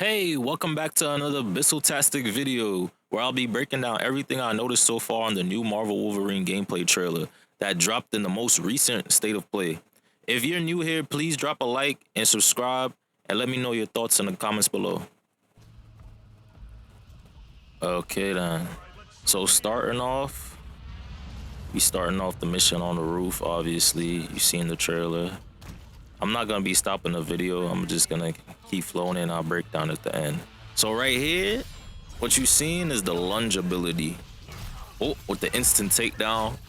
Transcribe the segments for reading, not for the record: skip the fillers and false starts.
Hey, welcome back to another Bissell-tastic video where I'll be breaking down everything I noticed so far on the new Marvel Wolverine gameplay trailer that dropped in the most recent state of play. If you're new here, please drop a like and subscribe and let me know your thoughts in the comments below. Okay then, so we starting off the mission on the roof. Obviously, you've seen the trailer. I'm not gonna be stopping the video. I'm just gonna keep flowing and I'll break down at the end. So right here, what you seen is the lunge ability. Oh, with the instant takedown.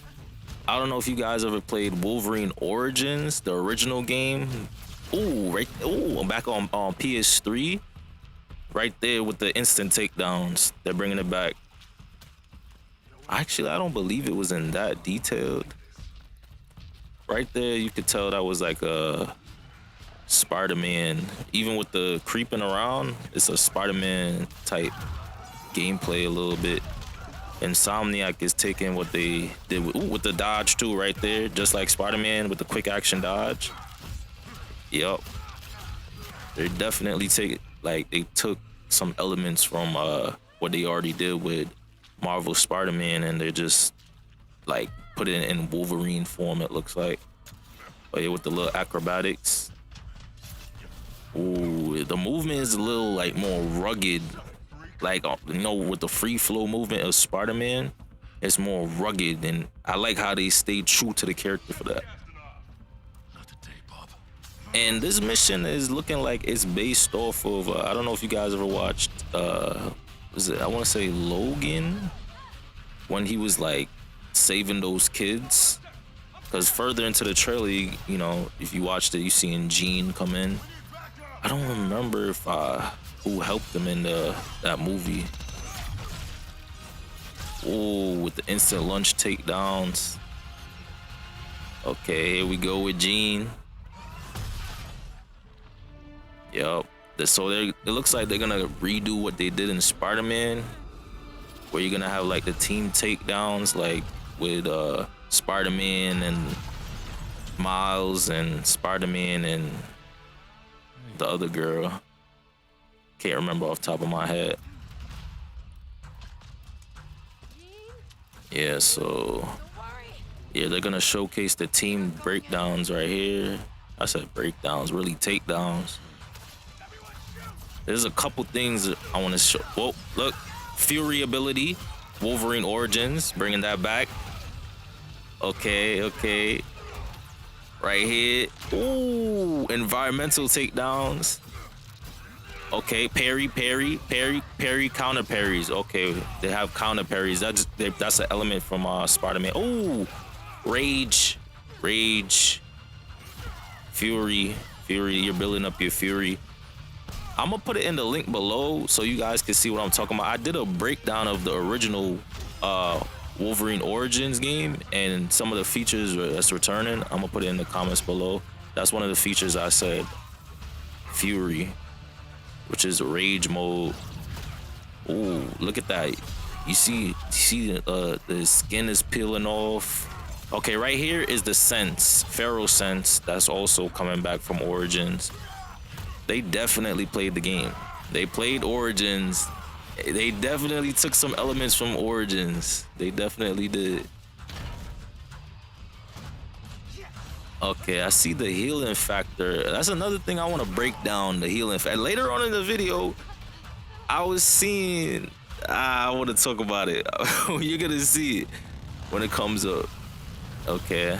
I don't know if you guys ever played Wolverine Origins, the original game. I'm back on PS3. Right there with the instant takedowns. They're bringing it back. Actually, I don't believe it was in that detailed. Right there, you could tell that was like a Spider-Man. Even with the creeping around, it's a Spider-Man type gameplay a little bit. Insomniac is taking what they did with the dodge too, right there, just like Spider-Man with the quick action dodge. Yep, they definitely they took some elements from what they already did with Marvel Spider-Man, and they're just like put it in Wolverine form, it looks like. But yeah, with the little acrobatics. Ooh, the movement is a little like more rugged. Like, with the free flow movement of Spider-Man, it's more rugged, and I like how they stayed true to the character for that. And this mission is looking like it's based off of I don't know if you guys ever watched I want to say Logan, when he was like saving those kids. Because further into the trailer, you know, if you watched it, you seen Jean come in. I don't remember if who helped him in that movie. Oh, with the instant lunge takedowns. Okay, here we go with Jean. Yep. So it looks like they're gonna redo what they did in Spider-Man, where you're gonna have like the team takedowns, like with Spider-Man and Miles and Spider-Man and the other girl. Can't remember off the top of my head. Yeah, so yeah, they're gonna showcase the team breakdowns right here. I said breakdowns, really takedowns. There's a couple things that I want to show. Whoa, look, Fury ability, Wolverine Origins, bringing that back. Okay. Right here. Ooh, environmental takedowns. Okay, parry, counter parries. Okay, they have counter parries. That's an element from Spider-Man. Ooh, rage, fury. You're building up your fury. I'm gonna put it in the link below so you guys can see what I'm talking about. I did a breakdown of the original Wolverine Origins game and some of the features that's returning. I'm gonna put it in the comments below. That's one of the features I said. Fury, which is rage mode. Ooh, look at that. You see the skin is peeling off. Okay, right here is the sense, Feral Sense, that's also coming back from Origins. They definitely played the game. They played Origins. They definitely took some elements from Origins. They definitely did. Okay, I see the healing factor. That's another thing I want to break down, the healing factor. Later on in the video, I was seeing, I want to talk about it. You're going to see it when it comes up. Okay.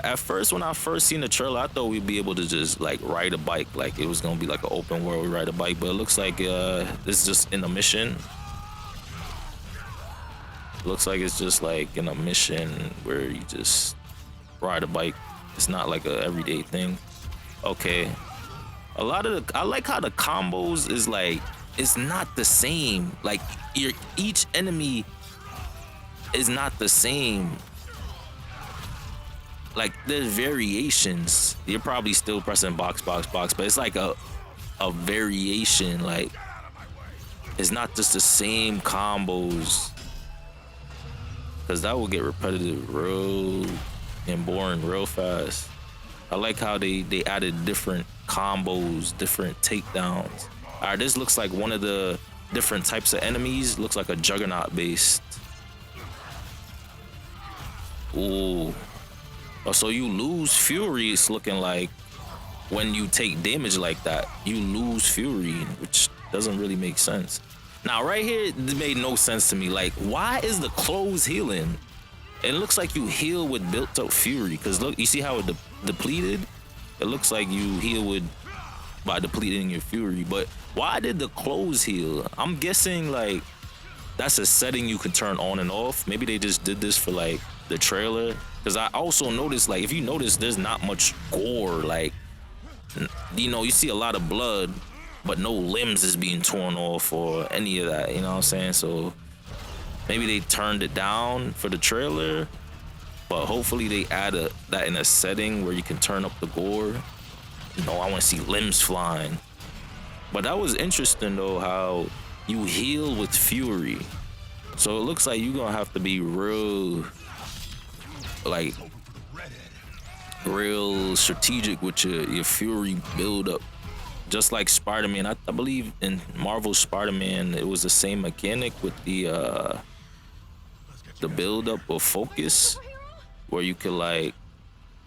At first, when I first seen the trailer, I thought we'd be able to just like ride a bike, like it was gonna be like an open world, we ride a bike. But it looks like this is just in a mission. Looks like it's just like in a mission where you just ride a bike. It's not like a everyday thing. Okay. I like how the combos is like, it's not the same. Like each enemy is not the same. Like there's variations. You're probably still pressing box, but it's like a variation. Like it's not just the same combos, because that will get repetitive real and boring real fast. I like how they added different combos, different takedowns. All right, this looks like one of the different types of enemies. Looks like a Juggernaut based. Ooh. Oh, so you lose Fury, it's looking like, when you take damage like that. You lose Fury, which doesn't really make sense. Now, right here, it made no sense to me. Like, why is the clothes healing? It looks like you heal with built up Fury. Because look, you see how it depleted? It looks like you heal with by depleting your Fury. But why did the clothes heal? I'm guessing, like, that's a setting you can turn on and off. Maybe they just did this for, like, the trailer. Because I also noticed, like, if you notice, there's not much gore. Like, you know, you see a lot of blood, but no limbs is being torn off or any of that, you know what I'm saying? So maybe they turned it down for the trailer, but hopefully they add that in a setting where you can turn up the gore. You know, I want to see limbs flying. But that was interesting though, how you heal with Fury. So it looks like you're gonna have to be real, like, real strategic with your Fury build up. Just like Spider-Man, I believe in Marvel's Spider-Man, it was the same mechanic with the build up of focus, where you could like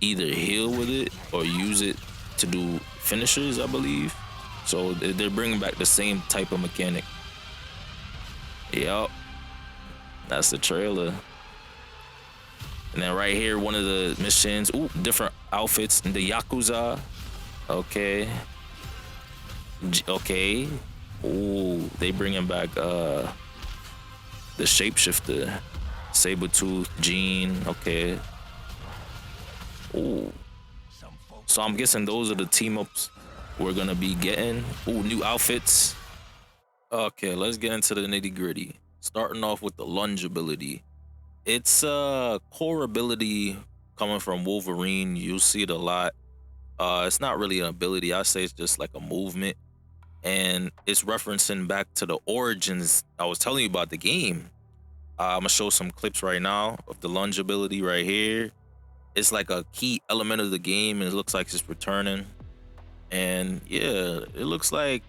either heal with it or use it to do finishers, I believe. So they're bringing back the same type of mechanic. Yep, that's the trailer. And then right here, one of the missions, ooh, different outfits in the Yakuza. Okay. Okay. Ooh, they bringing back the shapeshifter, Sabretooth, Jean. Okay. Ooh. So I'm guessing those are the team ups we're gonna be getting. Ooh, new outfits. Okay, let's get into the nitty gritty. Starting off with the lunge ability. It's a core ability coming from Wolverine. You'll see it a lot. It's not really an ability. I say it's just like a movement. And it's referencing back to the origins I was telling you about the game. I'm gonna show some clips right now of the lunge ability right here. It's like a key element of the game, and it looks like it's returning. And yeah, it looks like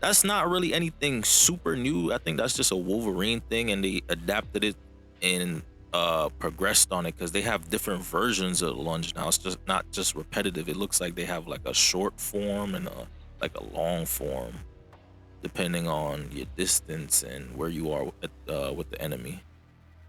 that's not really anything super new. I think that's just a Wolverine thing, and they adapted it and progressed on it, because they have different versions of the lunge now. It's just not just repetitive. It looks like they have like a short form and like a long form, depending on your distance and where you are with the enemy.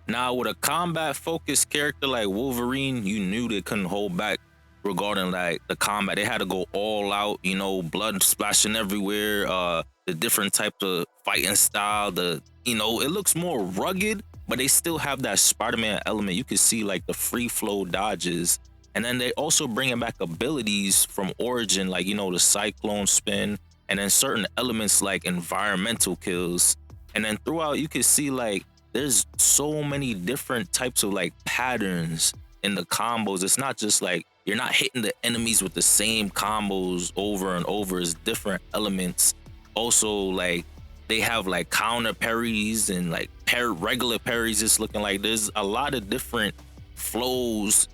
Now, with a combat focused character like Wolverine, you knew they couldn't hold back regarding like the combat. They had to go all out, you know, blood splashing everywhere, the different type of fighting style, it looks more rugged, but they still have that Spider-Man element. You can see like the free flow dodges. And then they also bringing back abilities from Origin, like, you know, the Cyclone spin, and then certain elements like environmental kills. And then throughout, you can see like there's so many different types of like patterns in the combos. It's not just like you're not hitting the enemies with the same combos over and over. It's different elements. Also, like, they have like counter parries and like regular parries. It's looking like there's a lot of different flows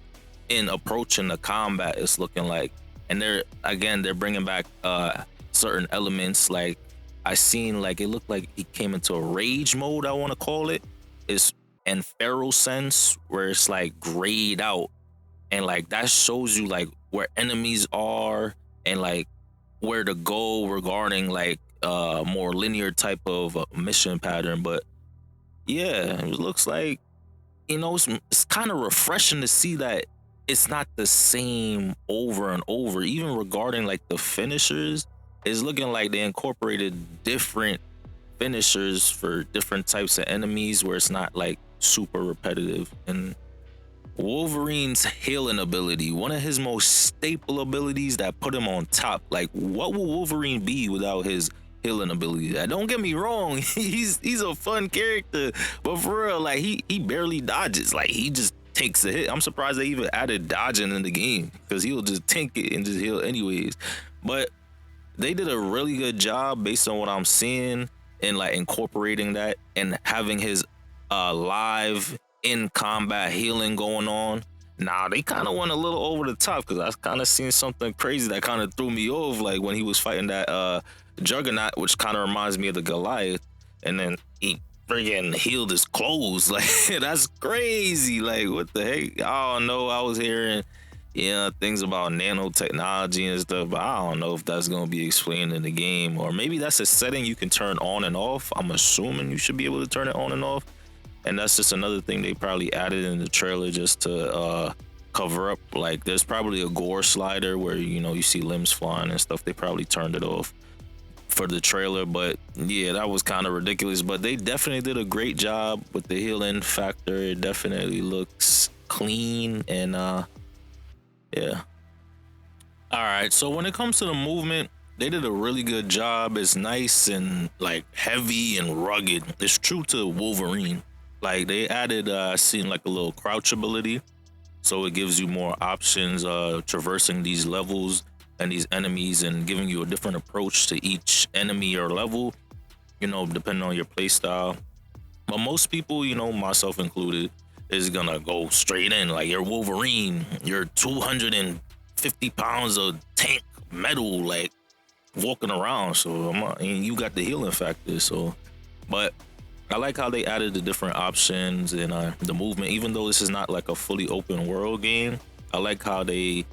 in approaching the combat. It's looking like, and they're bringing back certain elements. Like, I seen like it looked like he came into a rage mode, I want to call it. It's and feral sense, where it's like grayed out, and like that shows you like where enemies are and like where to go regarding like more linear type of mission pattern. But yeah, it looks like, you know, it's kind of refreshing to see that it's not the same over and over. Even regarding like the finishers, it's looking like they incorporated different finishers for different types of enemies, where it's not like super repetitive. And Wolverine's healing ability, one of his most staple abilities that put him on top. Like, what will Wolverine be without his healing ability? Don't get me wrong, he's a fun character, but for real, like, he barely dodges. Like, he just takes a hit. I'm surprised they even added dodging in the game, because he'll just tank it and just heal anyways. But they did a really good job based on what I'm seeing, and like incorporating that and having his live in combat healing going on. Nah, they kind of went a little over the top because I kind of seen something crazy that kind of threw me off, like when he was fighting that Juggernaut, which kind of reminds me of the Goliath, and then he friggin' healed his clothes. Like that's crazy. Like what the heck? I don't know. I was hearing things about nanotechnology and stuff, but I don't know if that's gonna be explained in the game, or maybe that's a setting you can turn on and off. I'm assuming you should be able to turn it on and off. And that's just another thing they probably added in the trailer just to cover up. Like there's probably a gore slider where you see limbs flying and stuff. They probably turned it off for the trailer, but yeah, that was kind of ridiculous. But they definitely did a great job with the healing factor. It definitely looks clean and yeah. All right, so when it comes to the movement, they did a really good job. It's nice and like heavy and rugged. It's true to Wolverine. Like they added seen like a little crouch ability, so it gives you more options traversing these levels and these enemies and giving you a different approach to each enemy or level, depending on your play style. But most people, myself included, is gonna go straight in. Like you're Wolverine, you're 250 pounds of tank metal, like walking around. So and you got the healing factor. So, but I like how they added the different options and the movement. Even though this is not like a fully open world game, I like how they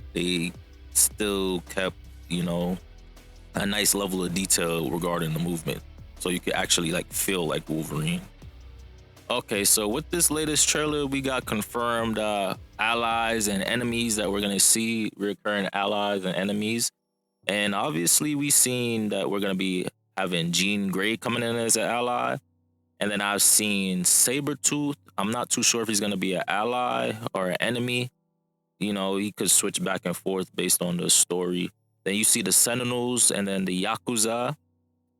still kept a nice level of detail regarding the movement, so you could actually like feel like Wolverine. Okay, so with this latest trailer, we got confirmed allies and enemies that we're gonna see, recurring allies and enemies, and obviously we seen that we're gonna be having Jean Grey coming in as an ally. And then I've seen Sabretooth. I'm not too sure if he's going to be an ally or an enemy. He could switch back and forth based on the story. Then you see the Sentinels and then the Yakuza.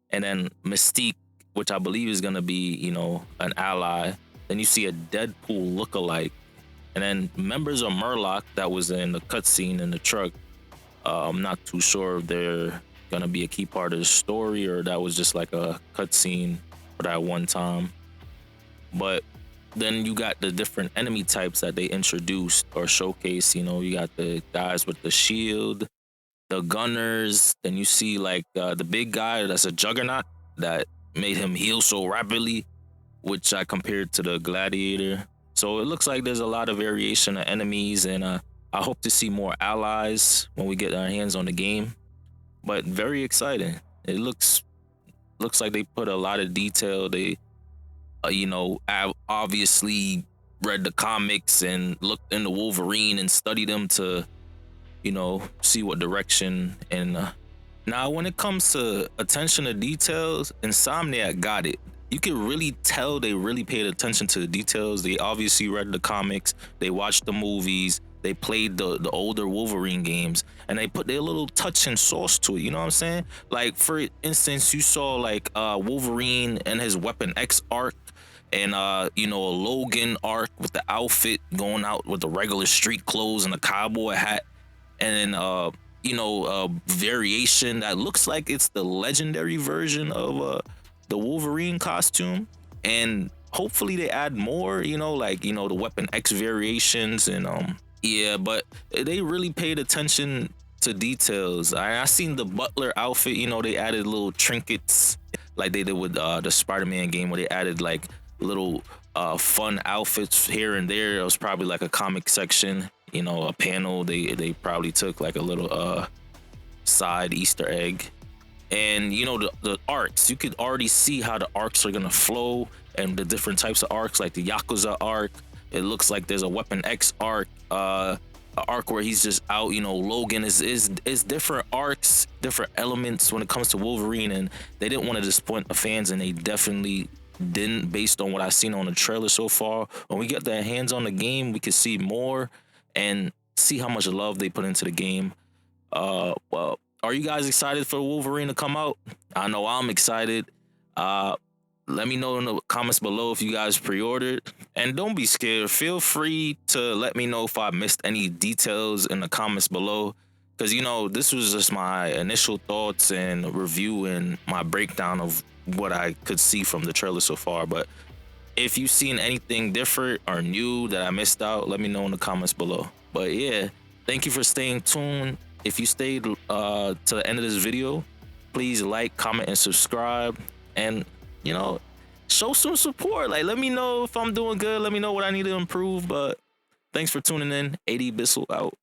And then Mystique, which I believe is going to be, an ally. Then you see a Deadpool lookalike. And then members of Murloc that was in the cutscene in the truck. I'm not too sure if they're going to be a key part of the story or that was just like a cutscene for that one time. But then you got the different enemy types that they introduced or showcased. You got the guys with the shield, the gunners. Then you see like the big guy that's a juggernaut that made him heal so rapidly, which I compared to the gladiator. So it looks like there's a lot of variation of enemies, and I hope to see more allies when we get our hands on the game. But very exciting. It looks like they put a lot of detail. They, I've obviously read the comics and looked into Wolverine and studied them to, see what direction. And now when it comes to attention to details, Insomniac got it. You can really tell they really paid attention to the details. They obviously read the comics. They watched the movies. They played the older Wolverine games, and they put their little touch and sauce to it. You know what I'm saying? Like for instance, you saw like Wolverine and his Weapon X arc, and a Logan arc with the outfit going out with the regular street clothes and the cowboy hat, and then a variation that looks like it's the legendary version of the Wolverine costume, and hopefully they add more. The Weapon X variations and yeah, but they really paid attention to details. I seen the Butler outfit, they added little trinkets like they did with the Spider-Man game, where they added like little fun outfits here and there. It was probably like a comic section, a panel. They probably took like a little side Easter egg. And the arcs, you could already see how the arcs are gonna flow, and the different types of arcs, like the Yakuza arc. It looks like there's a Weapon X arc, an arc where he's just out. Logan is different arcs, different elements when it comes to Wolverine, and they didn't want to disappoint the fans, and they definitely didn't, based on what I've seen on the trailer so far. When we get their hands on the game, we can see more and see how much love they put into the game. Well, are you guys excited for Wolverine to come out? I know I'm excited. Let me know in the comments below if you guys pre-ordered. And don't be scared. Feel free to let me know if I missed any details in the comments below. Because, this was just my initial thoughts and review and my breakdown of what I could see from the trailer so far. But If you've seen anything different or new that I missed out, let me know in the comments below. But yeah, thank you for staying tuned. If you stayed to the end of this video, please like, comment, and subscribe. And you know, show some support. Like, let me know if I'm doing good. Let me know what I need to improve. But thanks for tuning in. AD Bissell out.